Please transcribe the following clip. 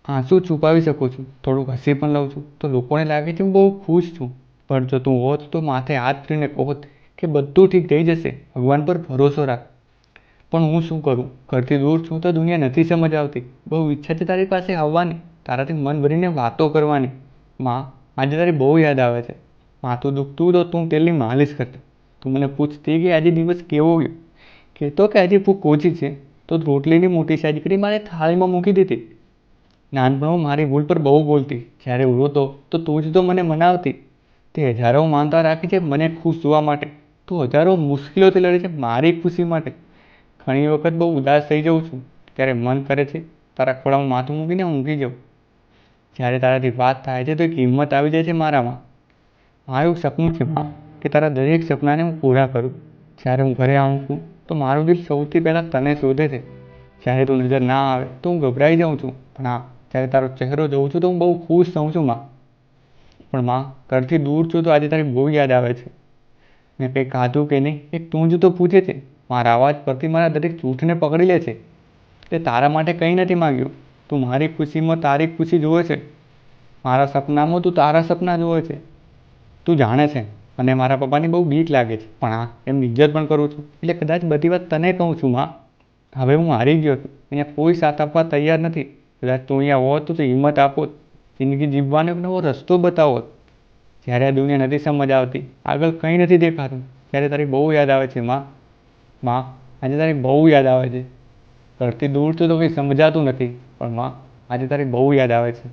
આંસુ છુપાવી શકું છું, થોડુંક હસી પણ લઉં છું, તો લોકોને લાગે છે હું બહુ ખુશ છું. પણ જો તું હોત તો માથે હાથ ફેરીને કહોત કે બધું ઠીક થઈ જશે, ભગવાન પર ભરોસો રાખ. પણ હું શું કરું, ઘરથી દૂર છું તો દુનિયા નથી સમજ આવતી. બહુ ઈચ્છા છે તારી પાસે આવવાની, તારાથી મન ભરીને વાતો કરવાની. માં, આજે તારી બહુ યાદ આવે છે. માથું દુખતું તો તું તેલની માલિશ કરતી. તું મને પૂછતી કે આજે દિવસ કેવો ગયો. કહેતો કે આજે ભૂખ ઓછી છે તો રોટલીની મોટી સાઈઝ કરી મારે થાળીમાં મૂકી દીધી. નાનપણમાં મારી ભૂલ પર બહુ બોલતી. જ્યારે હું રોતો તો તું જ તો મને મનાવતી. તે હજારો માનતા રાખી છે મને ખુશ જોવા માટે. તું હજારો મુશ્કેલીઓથી લડે છે મારી ખુશી માટે. ઘણી વખત બહુ ઉદાસ થઈ જાઉં છું, ત્યારે મન કરે છે તારા ખોળામાં માથું મૂકીને ઊંઘી જાઉં. જ્યારે તારાથી વાત થાય છે તો એક હિંમત આવી જાય છે મારામાં. મારું સપનું છે માં કે તારા દરેક સપનાને હું પૂરા કરું. જ્યારે હું ઘરે આવું છું તો મારું દિલ સૌથી પહેલાં તને શોધે છે. જ્યારે તું નજર ના આવે તો હું ગભરાઈ જાઉં છું, પણ હા, જ્યારે તારો ચહેરો જોઉં છું તો હું બહુ ખુશ થઉં છું માં. પણ માં, ઘરથી દૂર છું તો આજે તારી બહુ યાદ આવે છે. મેં કંઈ ખાધું કે નહીં એ તું જ તો પૂછે છે. મારા અવાજ પરથી મારા દરેક જૂઠને પકડી લે છે. તે તારા માટે કંઈ નથી માગ્યું. તું મારી ખુશીમાં તારી ખુશી જુએ છે. મારા સપનામાં તું તારા સપના જુએ છે. તું જાણે છે મને મારા પપ્પાની બહુ બીક લાગે છે, પણ હા, એમની ઇજ્જત પણ કરું છું. એટલે કદાચ બધી વાત તને કહું છું માં. હવે હું હારી ગયો છું, અહીંયા કોઈ સાથ આપવા તૈયાર નથી. કદાચ તું અહીંયા હોત તો હિંમત આપોત, જિંદગી જીવવાનો એક નવો રસ્તો બતાવોત. જ્યારે આ દુનિયા નથી સમજ આવતી, આગળ કંઈ નથી દેખાતું, ત્યારે તારી બહુ યાદ આવે છે માં. માં, આજે તારી બહુ યાદ આવે છે. ઘરથી દૂર છું તો કંઈ સમજાતું નથી, પણ માં, આજે તારી બહુ યાદ આવે છે.